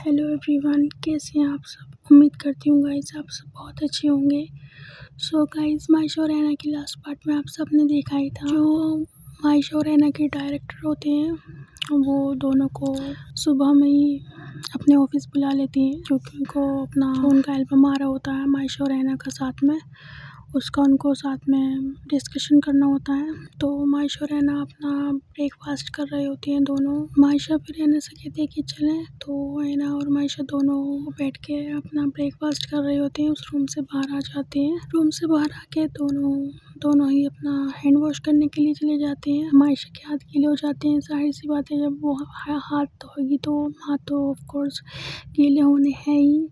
Hello everyone, कैसे हैं आप सब। उम्मीद करती हूँ गाइस आप सब बहुत अच्छे होंगे। सो गाइस, मायशा और रैना की लास्ट पार्ट में आप सब ने देखा ही था। जो मायशा और रैना के डायरेक्टर होते हैं वो दोनों को सुबह में ही अपने ऑफिस बुला लेती हैं, क्योंकि उनका एल्बम आ रहा होता है मायशा और रैना का साथ में। उसका उनको साथ में डिस्कशन करना होता है। तो मायशा और रैना अपना ब्रेकफास्ट कर रहे होती हैं दोनों। मायशा फिर रैना से कहती है कि चलें, तो रैना और मायशा दोनों बैठ के अपना ब्रेकफास्ट कर रहे होते हैं। उस रूम से बाहर आ जाते हैं। रूम से बाहर आके दोनों ही अपना हैंड वॉश करने के लिए चले जाते हैं। मायशा के हाथ गीले हो जाते हैं, जाहिर सी बात है, जब वो हाथ धोएगी तो हाथ तो ऑफ कोर्स गीले होने हैं ही।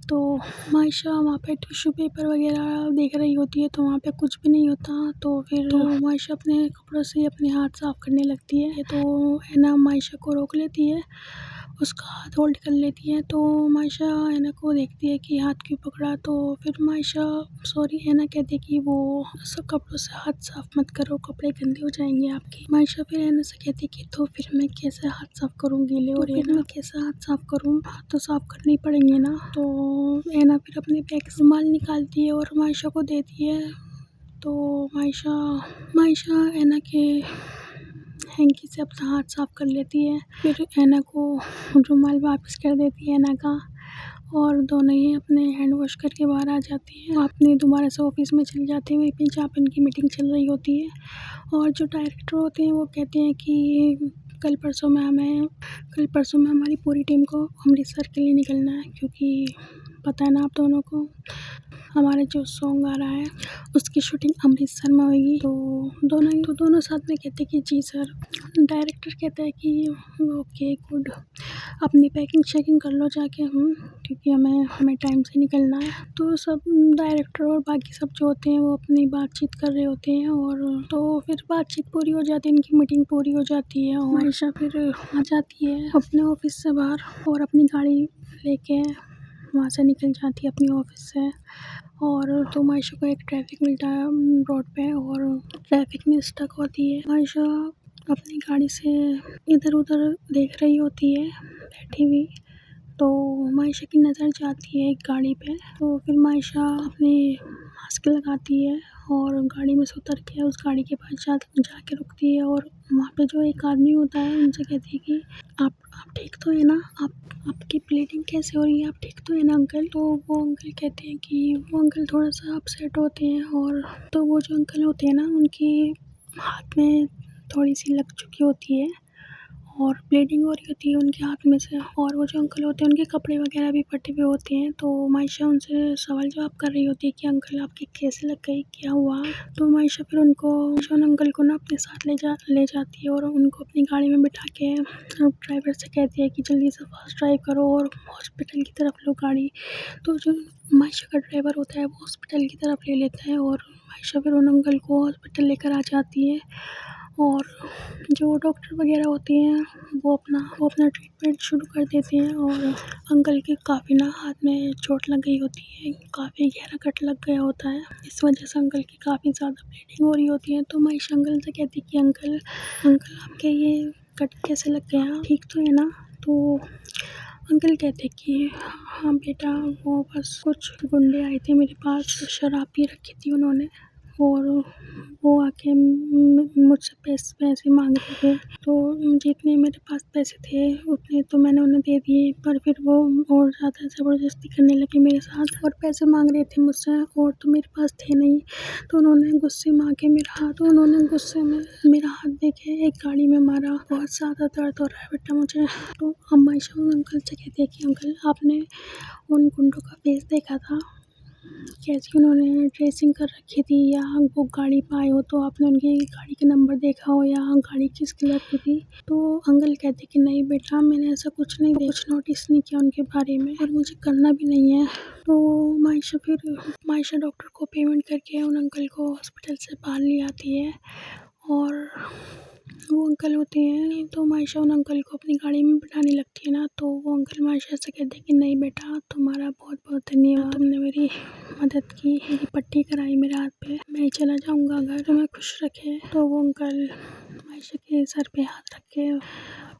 तो मायशा वहाँ पे टिश्यू पेपर वगैरह देख रही होती है, तो वहाँ पे कुछ भी नहीं होता। तो फिर मायशा अपने कपड़ों से अपने हाथ साफ़ करने लगती है। तो हैना मायशा को रोक लेती है, उसका हाथ होल्ड कर लेती है। तो मायशा हैना को देखती है कि हाथ क्यों पकड़ा। तो फिर हैना कहती है कि वो सब कपड़ों से हाथ साफ़ मत करो, कपड़े गंदे हो जाएंगे आपके। मायशा फिर हैना से कहती है कि तो फिर मैं कैसे हाथ साफ़ करूँ, गीले हो रहे हैं, मैं कैसे हाथ साफ़ करूँ, हाथ तो साफ़ करने ही पड़ेंगे ना। तो हैना फिर अपने बैग से रुमाल निकालती है और मायशा को देती है। तो मायशा हैना के हैंकी से अपना हाथ साफ़ कर लेती है। फिर हैना को रुमाल वापस कर देती है हैना का, और दोनों ही अपने हैंड वॉश करके बाहर आ जाती हैं। अपने दोबारा से ऑफिस में चले जाते हैं, वहीं पे जहाँ पे उनकी मीटिंग चल रही होती है। और जो डायरेक्टर होते हैं वो कहते हैं कि कल परसों में हमारी पूरी टीम को अमृतसर के लिए निकलना है, क्योंकि पता है ना आप दोनों को, हमारा जो सॉन्ग आ रहा है उसकी शूटिंग अमृतसर में होगी। तो दोनों साथ में कहते हैं कि जी सर। डायरेक्टर कहता है कि ओके गुड, अपनी पैकिंग शैकिंग कर लो जाके, क्योंकि हमें टाइम से निकलना है। तो सब डायरेक्टर और बाकी सब जो होते हैं वो अपनी बातचीत कर रहे होते हैं। और तो फिर बातचीत पूरी हो जाती है, इनकी मीटिंग पूरी हो जाती है। और मायशा फिर आ जाती है अपने ऑफिस से बाहर और अपनी गाड़ी लेके वहाँ से निकल जाती है अपनी ऑफिस से। और तो मायशा को एक ट्रैफिक मिलता है रोड पे, और ट्रैफिक में स्टक होती है। मायशा अपनी गाड़ी से इधर उधर देख रही होती है बैठी हुई। तो मायशा की नज़र जाती है एक गाड़ी पे। तो फिर मायशा अपनी मास्क लगाती है और गाड़ी में से उतर के उस गाड़ी के पास जाके रुकती है। और वहाँ पे जो एक आदमी होता है उनसे कहती है कि आप ठीक तो है ना, आपकी ब्लीडिंग कैसे हो रही है, आप ठीक तो है ना अंकल। तो वो अंकल कहते हैं कि वो अंकल थोड़ा सा अपसेट होते हैं। और तो वो जो अंकल होते हैं ना, उनकी हाथ में थोड़ी सी लग चुकी होती है और ब्लीडिंग हो रही होती है उनके हाथ में से। और वो जो अंकल होते हैं उनके कपड़े वगैरह भी फटे हुए होते हैं। तो मायशा उनसे सवाल जवाब कर रही होती है कि अंकल आपके कैसे लग गई, क्या हुआ। तो मायशा फिर उन अंकल को ना अपने साथ ले जाती है और उनको अपनी गाड़ी में बिठा के ड्राइवर से कहती है कि जल्दी से फास्ट ड्राइव करो और हॉस्पिटल की तरफ लो गाड़ी। तो जो मायशा का ड्राइवर होता है वो हॉस्पिटल की तरफ ले लेता है, और मायशा फिर उन अंकल को हॉस्पिटल लेकर आ जाती है। और जो डॉक्टर वगैरह होते हैं वो अपना ट्रीटमेंट शुरू कर देते हैं। और अंकल के काफ़ी ना हाथ में चोट लग गई होती है, काफ़ी गहरा कट लग गया होता है। इस वजह से अंकल की काफ़ी ज़्यादा ब्लीडिंग हो रही होती है। तो मायशा अंकल से कहती है कि अंकल आपके ये कट कैसे लग गया, ठीक तो है ना। तो अंकल कहते हैं कि हाँ बेटा, वो बस कुछ गुंडे आए थे मेरे पास, शराब पी रखी थी उन्होंने, और वो आके मुझसे पैसे मांग रहे थे। तो जितने मेरे पास पैसे थे उतने तो मैंने उन्हें दे दिए, पर फिर वो और ज़्यादा ज़बरदस्ती करने लगे मेरे साथ और पैसे मांग रहे थे मुझसे, और तो मेरे पास थे नहीं। तो उन्होंने गुस्से में आके मेरा हाथ देके एक गाड़ी में मारा। बहुत ज़्यादा दर्द हो रहा है बेटा मुझे। तो हम मायशा अंकल से कहते हैं कि अंकल आपने उन गुंडों का फेस देखा था, कैसी उन्होंने ड्रेसिंग कर रखी थी, या वो गाड़ी पे आए हो तो आपने उनकी गाड़ी का नंबर देखा हो, या गाड़ी किस कलर की थी। तो अंकल कहते कि नहीं बेटा, मैंने ऐसा कुछ नोटिस नहीं किया उनके बारे में, और मुझे करना भी नहीं है। तो मायशा डॉक्टर को पेमेंट करके उन अंकल को हॉस्पिटल से बाहर ले आती है। और वो अंकल होते हैं, तो मायशा उन अंकल को अपनी गाड़ी में बिठाने लगती है ना। तो वो अंकल मायशा से कहते हैं कि नहीं बेटा, तुम्हारा बहुत बहुत धन्यवाद, तुमने मेरी मदद की, मेरी पट्टी कराई मेरे हाथ पे, मैं चला जाऊंगा घर, तुम्हें खुश रखे। तो वो अंकल मायशा के सर पे हाथ रख के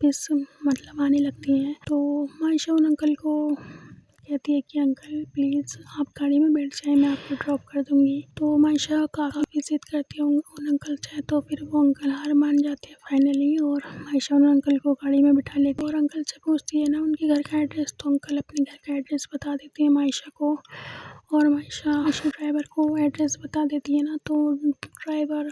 वापस मतलब आने लगती हैं। तो मायशा उन अंकल को कहती है कि अंकल प्लीज़ आप गाड़ी में बैठ जाएं, मैं आपको ड्रॉप कर दूँगी। तो मायशा काफ़ी ज़िद करती है उन अंकल से, तो फिर वो अंकल हार मान जाते हैं फाइनली और मायशा उन अंकल को गाड़ी में बिठा लेती है और अंकल से पूछती है ना उनके घर का एड्रेस। तो अंकल अपने घर का एड्रेस बता देते हैं मायशा को और मायशा ड्राइवर को एड्रेस बता देती है ना। तो ड्राइवर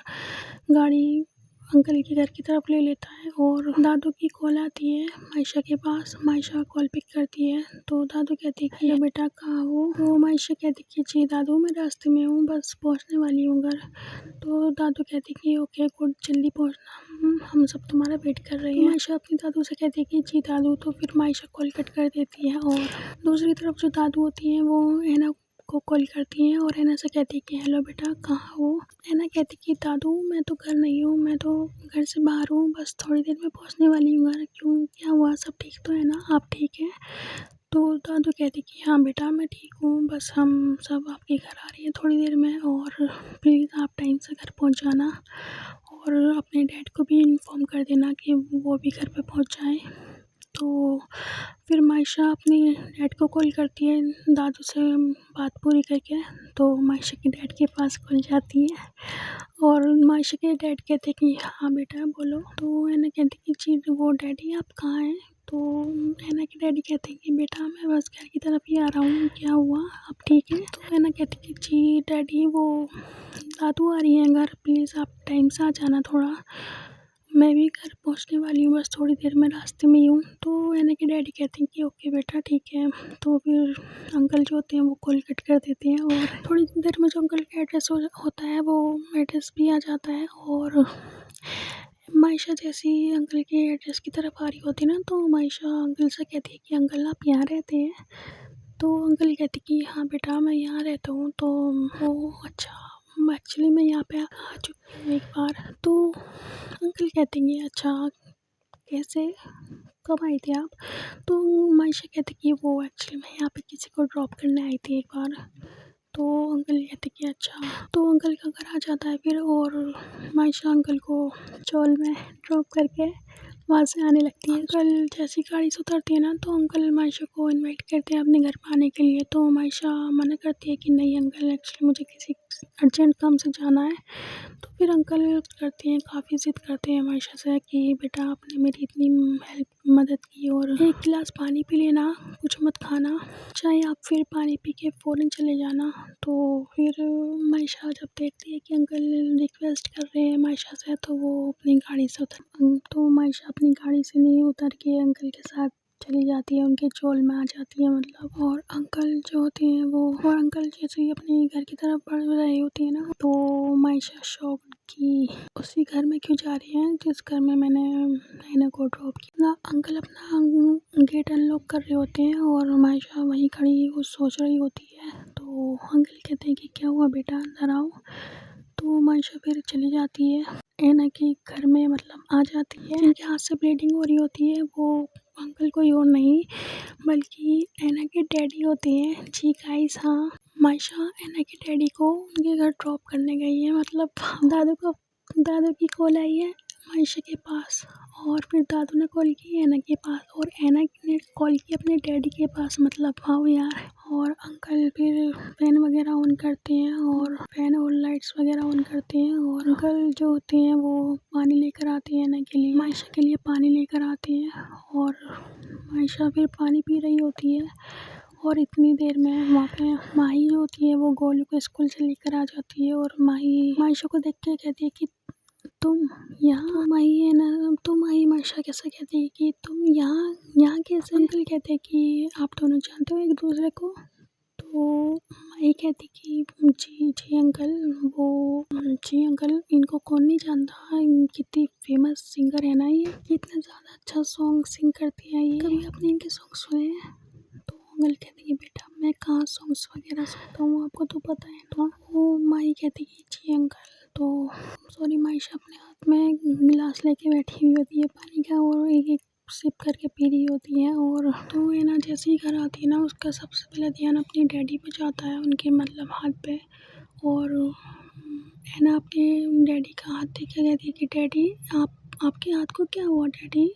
गाड़ी अंकल के घर की तरफ ले लेता है और दादू की कॉल आती है मायशा के पास। मायशा कॉल पिक करती है तो दादू कहती है कि बेटा कहाँ हो। तो मायशा कहती है कि जी दादू मैं रास्ते में हूँ, बस पहुँचने वाली हूँ घर। तो दादू कहती है कि ओके गुड, जल्दी पहुँचना, हम सब तुम्हारा वेट कर रहे हैं। तो मायशा अपने दादू से कहती है कि जी दादू। तो फिर मायशा कॉल कट कर देती है और दूसरी तरफ जो दादू होती हैं वो हैना को कॉल करती हैं और हैना से कहती है कि हेलो बेटा कहाँ हो। हैना कहती कि दादू मैं तो घर नहीं हूँ, मैं तो घर से बाहर हूँ, बस थोड़ी देर में पहुँचने वाली हूँ घर। क्यों, क्या हुआ, सब ठीक तो है ना, आप ठीक हैं? तो दादू कहती कि हाँ बेटा मैं ठीक हूँ, बस हम सब आपके घर आ रही हैं थोड़ी देर में और प्लीज़ आप टाइम से घर पहुँच जाना और अपने डैड को भी इन्फॉर्म कर देना कि वो भी घर पे पहुँच जाएँ। तो फिर मायशा अपने डैड को कॉल करती है दादू से बात पूरी करके। तो मायशा के डैड के पास कॉल जाती है और मायशा के डैड कहते कि हाँ बेटा बोलो। तो हैना कहती कि जी वो डैडी आप कहाँ हैं। तो हैना के डैडी कहते हैं कि बेटा मैं बस घर की तरफ ही आ रहा हूँ, क्या हुआ, आप ठीक है। तो हैना कहती कि जी डैडी वो दादू आ रही हैं घर, प्लीज़ आप टाइम से आ जाना थोड़ा, मैं भी घर पहुंचने वाली हूँ, बस थोड़ी देर में रास्ते में ही हूँ। तो हैना के डैडी कहते हैं कि ओके बेटा ठीक है। तो फिर अंकल जो होते हैं वो कॉल कट कर देते हैं और थोड़ी देर में जो अंकल का एड्रेस होता है वो एड्रेस भी आ जाता है और मायशा जैसी अंकल के एड्रेस की तरफ आ रही होती है ना, तो मायशा अंकल से कहती है कि अंकल आप यहाँ रहते हैं। तो अंकल कहते कि हाँ बेटा मैं यहाँ रहता हूँ। तो वो अच्छा एक्चुअली मैं यहाँ पे आ चुकी हूँ एक बार। तो अंकल कहते हैं अच्छा कैसे, कब आई थी आप। तो मायशा कहती कि वो एक्चुअली मैं यहाँ पे किसी को ड्रॉप करने आई थी एक बार। तो अंकल कहते कि अच्छा। तो अंकल का घर आ जाता है फिर और मायशा अंकल को चौल में ड्रॉप करके वहाँ से आने लगती है। अंकल जैसी गाड़ी से उतरती है ना तो अंकल मायशा को इनवाइट करते हैं अपने घर पे आने के लिए। तो मायशा मना करती है कि नहीं अंकल एक्चुअली मुझे किसी अर्जेंट काम से जाना है। तो फिर अंकल करते हैं, काफ़ी ज़िद करते हैं मायशा से कि बेटा आपने मेरी इतनी मदद की और एक गिलास पानी पी लेना, कुछ मत खाना, चाहे आप फिर पानी पी के फ़ौरन चले जाना। तो फिर मायशा जब देखती है कि अंकल रिक्वेस्ट कर रहे हैं मायशा से तो वो अपनी गाड़ी से तो मायशा अपनी गाड़ी से नहीं उतर के अंकल के साथ चली जाती है, उनके चोल में आ जाती है मतलब। और अंकल जो होते हैं वो और अंकल जैसे ही अपने घर की तरफ बढ़ रहे होते हैं ना तो मायशा शॉक कि उसी घर में क्यों जा रही हैं जिस घर में मैंने हैना को ड्रॉप किया। अंकल अपना गेट अनलॉक कर रहे होते हैं और मायशा वहीं खड़ी वो सोच रही होती है। तो अंकल कहते हैं कि क्या हुआ बेटा अंदर आओ। तो मायशा फिर चली जाती है हैना के घर में, मतलब आ जाती है। जिनके हाथ से ब्लीडिंग हो रही होती है वो अंकल कोई और नहीं बल्कि हैना के डैडी होते हैं। जी गाइस हाँ, मायशा हैना के डैडी को उनके घर ड्रॉप करने गई है। मतलब दादू की कॉल आई है मायशा के पास और फिर दादू ने कॉल की हैना के पास और हैना ने कॉल की अपने डैडी के पास। मतलब वाओ यार। और अंकल फिर फैन वगैरह ऑन करते हैं और फैन और लाइट्स वगैरह ऑन करते हैं और अंकल जो होते हैं वो पानी लेकर आते हैं हैना के लिए, मायशा के लिए पानी लेकर आते हैं और मायशा फिर पानी पी रही होती है। और इतनी देर में वहाँ पे माही जो होती है वो गोलू को स्कूल से लेकर आ जाती है और माही मायशा को देख के कहती है कि तुम यहाँ। माही है ना, तो माही मायशा कैसे कहती है कि तुम यहाँ यहाँ कैसे। अंकल कहते हैं कि आप दोनों जानते हो एक दूसरे को। तो माही कहती कि जी जी अंकल, वो जी अंकल इनको कौन नहीं जानता, कितनी फेमस सिंगर है ना ये, कितना ज़्यादा अच्छा सॉन्ग सिंग करती है ये, कभी आपने इनके सॉन्ग सुने हैं। तो अंकल कहते कि बेटा मैं कहाँ सॉन्ग्स वगैरह सुनता हूँ, आपको तो पता है ना। वो माही कहती कि जी अंकल। तो सॉरी मायशा अपने हाथ में गिलास लेके बैठी हुई होती है पानी का और एक एक सिप करके पी रही होती है। और तो है ना जैसे ही घर आती है ना उसका सबसे पहले ध्यान अपने डैडी पे जाता है, उनके मतलब हाथ पे। और है ना अपने डैडी का हाथ देख के कहती है कि डैडी आप आपके हाथ को क्या हुआ डैडी,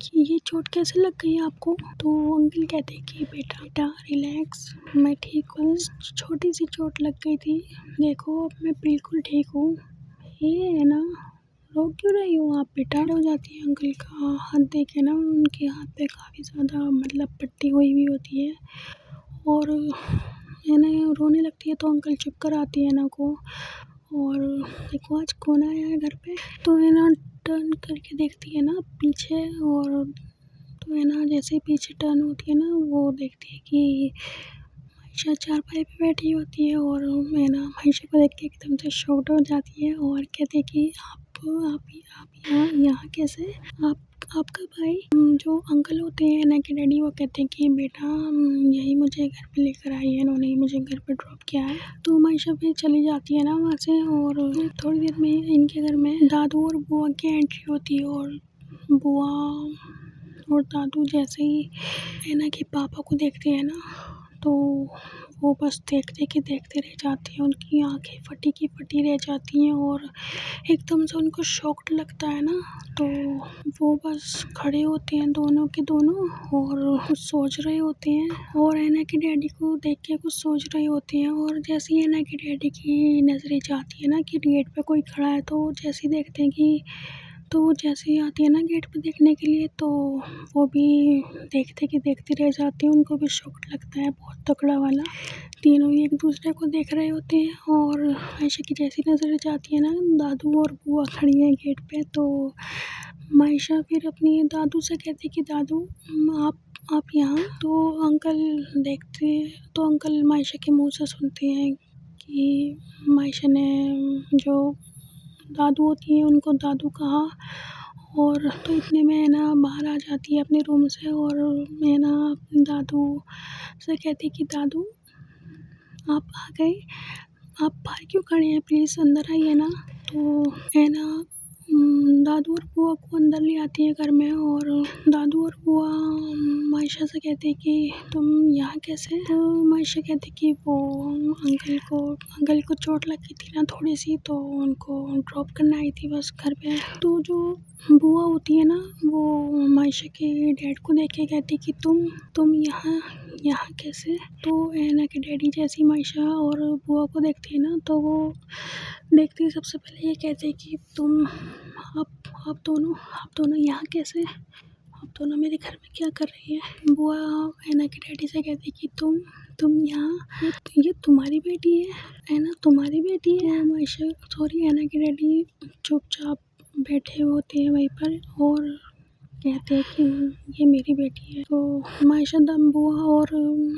कि ये चोट कैसे लग गई आपको? तो अंकल कहते हैं कि बेटा बेटा रिलैक्स, मैं ठीक हूँ, छोटी सी चोट लग गई थी, देखो अब मैं बिल्कुल ठीक हूँ। ये है ना, रो क्यों रही हो आप बेटा? हो जाती है अंकल का हाथ देखे ना, उनके हाथ पे काफ़ी ज़्यादा मतलब पट्टी हुई हुई होती है और है ना रोने लगती है, तो अंकल चुप कराती है ना को। और देखो आज कौन आया है घर पे, तो है ना टर्न करके देखती है ना पीछे, और तो है ना जैसे ही पीछे टर्न होती है ना, वो देखती है कि मनीषा चारपाई पे बैठी होती है, और है ना मनीषा को देख के एकदम से शॉक्ड हो जाती है और कहती है कि आप यहाँ कैसे? आपका भाई? जो अंकल होते हैं ना के डैडी, वो कहते हैं कि बेटा यही मुझे घर पे लेकर आई है, इन्होंने ही मुझे घर पे ड्रॉप किया है। तो मनीषा फिर चली जाती है ना वहाँ से, और थोड़ी देर में इनके घर में दादू और बुआ की एंट्री होती है, और बुआ और दादू जैसे ही ऐना के पापा को देखते हैं ना, तो वो बस देखते रह जाती हैं, उनकी आंखें फटी की फटी रह जाती हैं और एकदम से उनको शॉक्ड लगता है ना, तो वो बस खड़े होते हैं दोनों के दोनों और कुछ सोच रहे होते हैं, और ऐना के डैडी को देख के कुछ सोच रहे होते हैं। और जैसे ही ऐना के डैडी की नज़रें जाती है ना कि गेट पे कोई खड़ा है, तो जैसे ही देखते हैं कि तो वो जैसे ही आती है ना गेट पे देखने के लिए, तो वो भी देखते रह जाते हैं, उनको भी शॉक लगता है बहुत तगड़ा वाला। तीनों ही एक दूसरे को देख रहे होते हैं, और आयशा की जैसी नज़र जाती है ना, दादू और बुआ खड़ी हैं गेट पे, तो मायशा फिर अपनी दादू से कहती है कि दादू आप यहाँ? तो अंकल देखते, तो अंकल मायशा के मुँह से सुनते हैं कि मायशा ने जो दादू होती हैं उनको दादू कहा, और तो इतने में है ना बाहर आ जाती है अपने रूम से, और मैं ना दादू से कहती कि दादू आप आ गए, आप बाहर क्यों खड़े हैं, प्लीज़ अंदर आइए ना। तो है ना दादू और बुआ को अंदर ले आती है घर में, और दादू और बुआ मायशा से कहते हैं कि तुम यहाँ कैसे? तो मायशा कहती कि वो अंकल को चोट लगी थी ना थोड़ी सी, तो उनको ड्रॉप करने आई थी बस घर पे। तो जो बुआ होती है ना, वो मायशा के डैड को देख के कहती कि तुम यहाँ कैसे? तो ऐना के डैडी जैसी मायशा और बुआ को देखती है ना, तो वो देखते ही सबसे पहले ये कहते हैं कि आप दोनों यहाँ कैसे? आप दोनों मेरे घर में क्या कर रही है? बुआ ऐना के डैडी से कहती कि तुम यहाँ, ये तुम्हारी बेटी है? ऐना तुम्हारी बेटी है? मायशा सॉरी ऐना के डैडी चुपचाप बैठे होते हैं वहीं पर, और कहते हैं कि ये मेरी बेटी है। तो मायशा दम बुआ और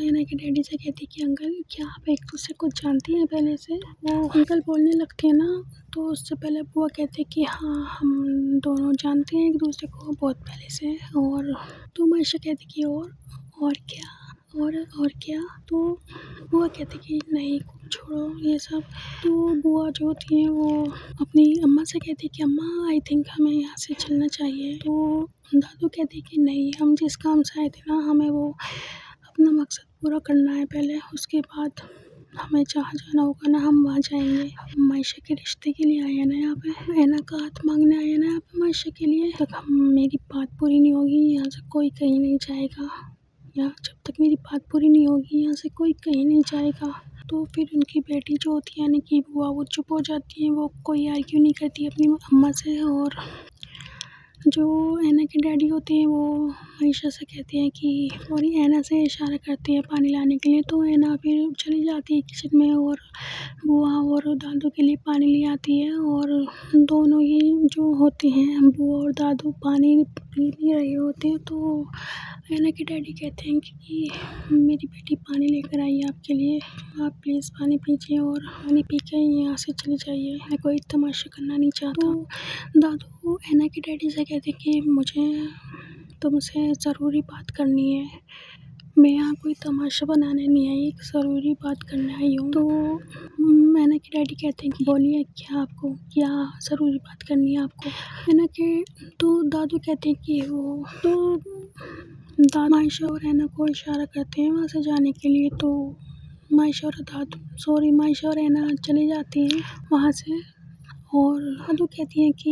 ऐना के डैडी से कहती कि अंकल क्या आप एक दूसरे को जानती हैं पहले से? वो अंकल बोलने लगते हैं ना, तो उससे पहले बुआ कहते कि हाँ हम दोनों जानते हैं एक दूसरे को बहुत पहले से। और तो मायशा कहती कि और क्या? और क्या? तो बुआ कहती कि नहीं छोड़ो ये सब। तो बुआ जो होती हैं वो अपनी अम्मा से कहती कि अम्मा आई थिंक हमें यहाँ से चलना चाहिए। तो दादू कहती कि नहीं, हम जिस काम से आए थे ना, हमें वो अपना मकसद पूरा करना है पहले, उसके बाद हमें जहाँ जाना होगा ना हम वहाँ जाएंगे। हम मायशा के रिश्ते के लिए आए हैं ना यहाँ पे, ऐना का हाथ मांगने आए हैं ना यहाँ पे मायशा के लिए। तक हम मेरी बात पूरी नहीं होगी यहाँ से कोई कहीं नहीं जाएगा, यहाँ जब तक मेरी बात पूरी नहीं होगी यहाँ से कोई कहीं नहीं जाएगा। तो फिर उनकी बेटी जो होती है यानी कि बुआ, वो चुप हो जाती है, वो कोई आर्ग्यू नहीं करती अपनी अम्मा से। और जो ऐना के डैडी होते हैं वो मनीषा से कहते हैं कि, और ऐना से इशारा करते हैं पानी लाने के लिए। तो ऐना फिर चली जाती है किचन में, और बुआ और दादू के लिए पानी ले आती है, और दोनों ही जो होते हैं बुआ और दादू पानी पी नहीं रहे होते हैं। तो ऐना के डैडी कहते हैं कि मेरी बेटी पानी लेकर आई है आपके लिए, आप प्लीज़ पानी पीजिए और पानी पी के यहाँ से चले जाइए, मैं कोई तमाशा करना नहीं चाहता। तो दादू ऐना के डैडी से कहते हैं कि मुझे तुमसे ज़रूरी बात करनी है, मैं यहाँ कोई तमाशा बनाने नहीं आई, एक ज़रूरी बात करने आई हूँ। तो ऐना के डैडी कहते हैं कि बोलिए क्या ज़रूरी बात करनी है आपको? ऐना के तो दादू कहते हैं कि वो तो मायशा और ऐना को इशारा करते हैं वहाँ से जाने के लिए। तो मायशा और ऐना चले जाती हैं वहाँ से, और दादू कहती हैं कि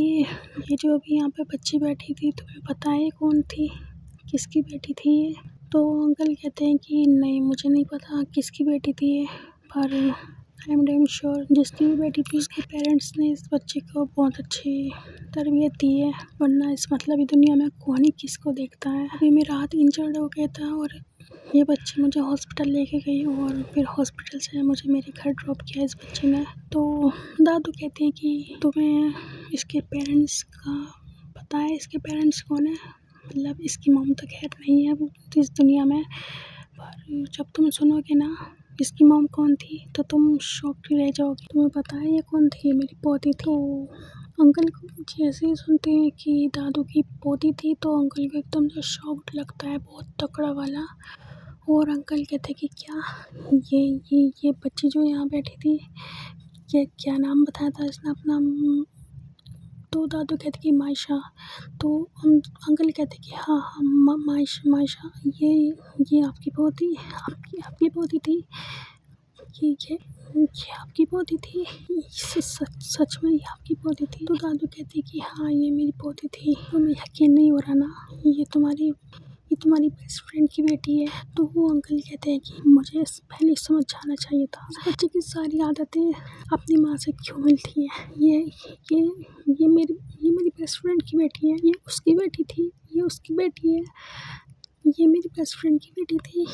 ये जो अभी यहाँ पे बच्ची बैठी थी तुम्हें पता है कौन थी, किसकी बेटी थी ये? तो अंकल कहते हैं कि नहीं मुझे नहीं पता किसकी बेटी थी ये, पर आई एम डैम श्योर जिसकी भी बेटी थी उसके पेरेंट्स ने इस बच्चे को बहुत अच्छी तरबियत दी है, वरना इस मतलबी दुनिया में कौन ही किसको देखता है। अभी मेरा हाथ इंजर्ड हो गया था और ये बच्ची मुझे हॉस्पिटल लेके गई और फिर हॉस्पिटल से मुझे मेरे घर ड्रॉप किया इस बच्ची ने। तो दादू कहते हैं कि तुम्हें इसके पेरेंट्स का पता है, इसके पेरेंट्स कौन है? मतलब इसकी मॉम तो खैर नहीं है इस दुनिया में, पर जब तुम सुनोगे ना इसकी मॉम कौन थी तो तुम शॉक्ड रह जाओगे। तुम्हें पता है ये कौन थी? मेरी पोती थी। तो अंकल को जैसे ही सुनते हैं कि दादू की पोती थी तो अंकल को एकदम से शॉक्ड लगता है, बहुत तकड़ा वाला। और अंकल कहते हैं कि क्या ये बच्ची जो यहाँ बैठी थी, ये क्या नाम बताया था इसने अपना? तो दादू कहते कि मायशा। तो अंकल कहते कि हाँ मायशा ये आपकी पोती, आपकी पोती थी, ये आपकी पोती थी, सच में ये आपकी पोती थी? तो दादू कहते कि हाँ ये मेरी पोती थी। तुम्हें यकीन नहीं हो रहा ना, ये तुम्हारी बेस्ट फ्रेंड की बेटी है। तो वो अंकल कहते हैं कि मुझे पहले समझ जाना चाहिए था इस बच्चे की सारी आदतें अपनी माँ से क्यों मिलती हैं। ये मेरी बेस्ट फ्रेंड की बेटी है, ये उसकी बेटी थी, ये उसकी बेटी है, ये मेरी बेस्ट फ्रेंड की बेटी थी,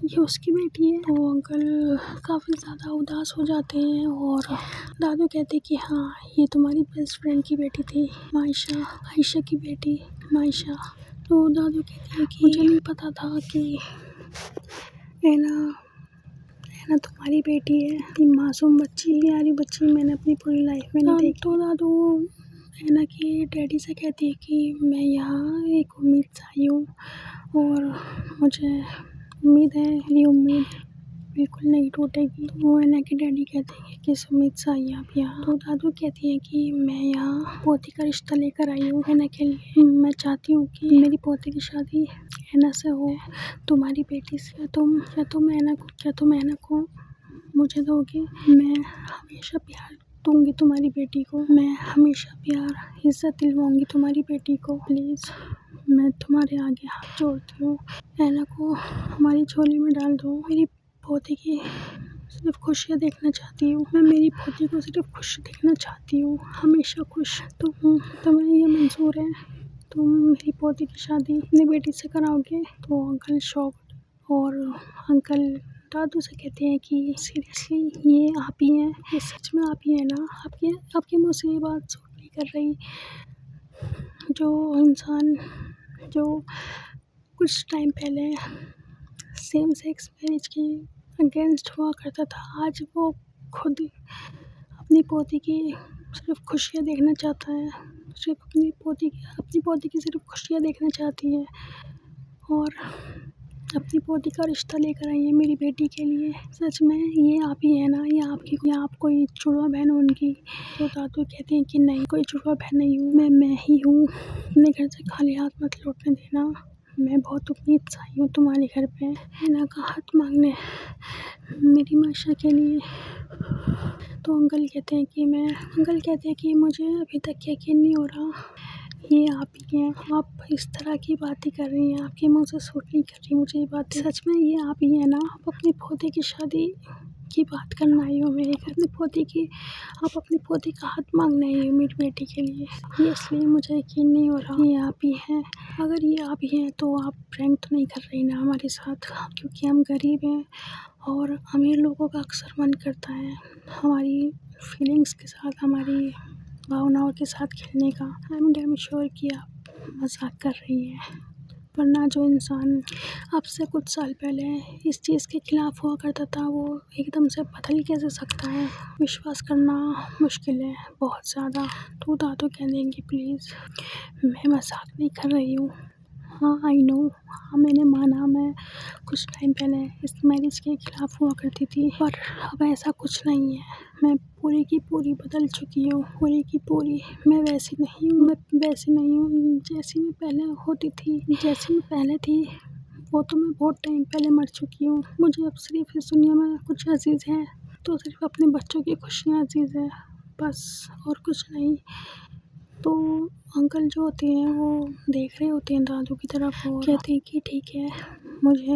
ये उसकी बेटी है। तो अंकल काफ़ी ज़्यादा उदास हो जाते हैं और दादू कहते कि हाँ ये तुम्हारी बेस्ट फ्रेंड की बेटी थी, आयशा की बेटी मायशा। तो दादू कहते हैं कि मुझे नहीं पता था कि ऐना तुम्हारी बेटी है, ये मासूम बच्ची, प्यारी बच्ची मैंने अपनी पूरी लाइफ में नहीं देखी। तो दादू ऐना की डैडी से कहती है कि मैं यहाँ एक उम्मीद से आई हूँ और मुझे उम्मीद है, मेरी उम्मीद बिल्कुल नहीं टूटेगी। तो वो ऐना के डैडी कहते हैं कि किस उम्मीद से आई आप यहाँ? तो दादू कहती हैं कि मैं यहाँ पोती का रिश्ता लेकर आई हूँ ऐना के लिए। मैं चाहती हूँ कि मेरी पोती की शादी ऐना से हो, तुम्हारी बेटी से। क्या तुम ऐना को मुझे दोगी? मैं हमेशा प्यार दूंगी तुम्हारी बेटी को, मैं हमेशा प्यार इज्जत दिलवाऊंगी तुम्हारी बेटी को। प्लीज़ मैं तुम्हारे आगे हाथ जोड़ती हूँ, ऐना को हमारी झोली में डाल दो। मेरी पोती की सिर्फ खुशियाँ देखना चाहती हूँ, मैं मेरी पोती को सिर्फ खुश देखना चाहती हूँ, हमेशा खुश। तुम्हें ये मंजूर है? तुम मेरी पोती की शादी अपनी बेटी से कराओगे? तो अंकल शॉक्ड और अंकल दादू से कहते हैं कि सीरियसली ये आप ही हैं? ये सच में आप ही हैं ना? आपके मुँह से ये बात सूट नहीं कर रही। जो इंसान जो कुछ टाइम पहले सेम सेक्स मैरिज के अगेंस्ट हुआ करता था, आज वो खुद अपनी पोती की सिर्फ खुशियाँ देखना चाहता है, सिर्फ अपनी पोती की सिर्फ खुशियाँ देखना चाहती है और अपनी पोती का रिश्ता लेकर आई है मेरी बेटी के लिए। सच में ये आप ही है ना? ये आप कोई जुड़वा बहन हो उनकी? तो दादू कहते हैं कि नहीं, कोई जुड़वा बहन नहीं हूँ, मैं ही हूँ। अपने घर से खाली हाथ मत लौटने देना, मैं बहुत उम्मीद से आई हूँ तुम्हारे घर पे ऐना का हाथ मांगने मेरी मायशा के लिए। तो अंकल कहते हैं कि मुझे अभी तक यकीन नहीं हो रहा ये आप ही हैं। आप इस तरह की बातें कर रही हैं, आपके मुंह से सूट नहीं कर रही मुझे ये बातें। सच में ये आप ही हैं ना? आप अपनी पोती की शादी की बात करना आई हो मेरे घर में, आप अपनी पोती का हाथ मांगने आई हो मेरी बेटी के लिए। ये इसलिए मुझे यकीन नहीं हो रहा ये आप ही हैं। अगर ये आप ही हैं तो आप प्रैंक तो नहीं कर रही ना हमारे साथ? क्योंकि हम गरीब हैं और अमीर लोगों का अक्सर मन करता है हमारी फीलिंग्स के साथ, हमारी भावनाओं के साथ खेलने का। आई एम डैम श्योर कि आप मजाक कर रही हैं, वरना जो इंसान आपसे कुछ साल पहले इस चीज़ के खिलाफ हुआ करता था वो एकदम से बदल कैसे सकता है? विश्वास करना मुश्किल है बहुत ज़्यादा। तो दादू कह देंगे प्लीज़ मैं मजाक नहीं कर रही हूँ। हाँ आई नो, हाँ मैंने माना मैं कुछ टाइम पहले इस मैरिज के खिलाफ हुआ करती थी, पर अब ऐसा कुछ नहीं है। मैं पूरी की पूरी बदल चुकी हूँ, पूरी की पूरी। मैं वैसी नहीं हूँ जैसी मैं पहले होती थी, जैसी मैं पहले थी वो तो मैं बहुत टाइम पहले मर चुकी हूँ। मुझे अब सिर्फ इस दुनिया में कुछ अजीज़ है तो सिर्फ अपने बच्चों की खुशियाँ अजीज़ है। बस और कुछ नहीं। तो अंकल जो होते हैं वो देख रहे होते हैं दादू की तरफ और कहते हैं कि ठीक है, मुझे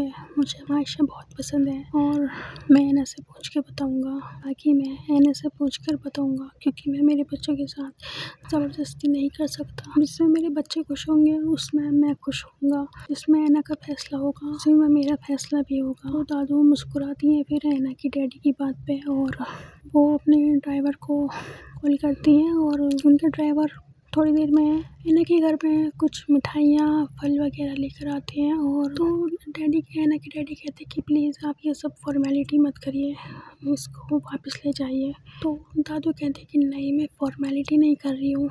मायशा बहुत पसंद है और मैं ऐना से पूछ के बताऊँगा, बाकी मैं ऐना से पूछ कर बताऊँगा, क्योंकि मैं मेरे बच्चों के साथ ज़बरदस्ती नहीं कर सकता। जिसमें मेरे बच्चे खुश होंगे उसमें मैं खुश होऊंगा, जिसमें ऐना का फैसला होगा उसमें मेरा फैसला भी होगा। तो दादू मुस्कुराती हैं फिर ऐना की डैडी की बात पे और वो अपने ड्राइवर को कॉल करती हैं और उनके ड्राइवर थोड़ी देर में ऐना के घर में कुछ मिठाइयाँ फल वगैरह लेकर आते हैं। और तो ऐना के डैडी कहते हैं कि प्लीज़ आप ये सब फॉर्मेलिटी मत करिए, इसको वापस ले जाइए। तो दादू कहते हैं कि नहीं, मैं फॉर्मेलिटी नहीं कर रही हूँ,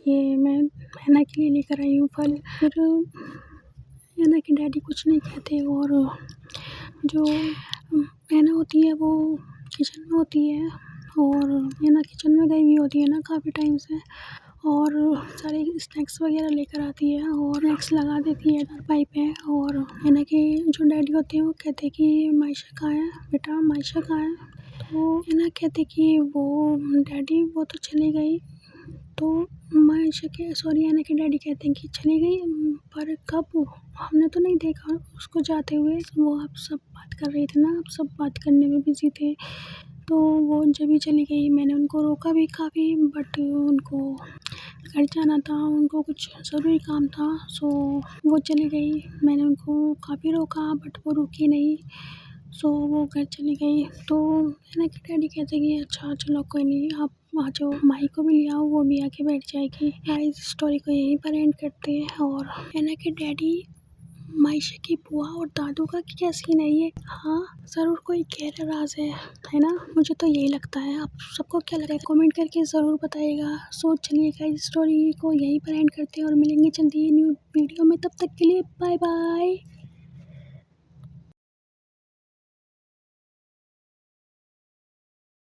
ये मैं ऐना के लिए लेकर आई हूँ फल। फिर ऐना के डैडी कुछ नहीं कहते और जो ऐना होती है वो किचन में होती है और ऐना किचन में गई हुई होती है ना काफ़ी टाइम से, और सारे स्नैक्स वगैरह लेकर आती है और स्नैक्स लगा देती है चारपाई पे। और ऐना के जो डैडी होते हैं वो कहते हैं कि मायशा कहाँ है बेटा, मायशा कहाँ है। तो ऐना कहते कि वो डैडी वो तो चली गई। तो ऐना के डैडी कहते हैं कि चली गई, पर कब, हमने तो नहीं देखा उसको जाते हुए। वो आप सब बात कर रहे थे ना, आप सब बात करने में बिज़ी थे, तो वो जब ही चली गई मैंने उनको रोका भी काफ़ी, बट उनको घर जाना था, उनको कुछ ज़रूरी काम था, सो वो चली गई। मैंने उनको काफ़ी रोका बट वो रुकी नहीं, सो वो घर चली गई। तो ऐना के डैडी कहते कि अच्छा चलो कोई नहीं, आप आ जाओ, माही को भी ले आओ, वो भी आके बैठ जाएगी। गाइस स्टोरी को यहीं पर एंड करते हैं। और ऐना के डैडी मायशा की बुआ और दादू का क्या सीन है ये, हाँ ज़रूर कोई गहरा राज है ना, मुझे तो यही लगता है। आप सबको क्या लग रहा है कमेंट करके ज़रूर बताइएगा। सो चलिए गाइस स्टोरी को यहीं पर एंड करते हैं और मिलेंगे जल्दी न्यू वीडियो में, तब तक के लिए बाय बाय।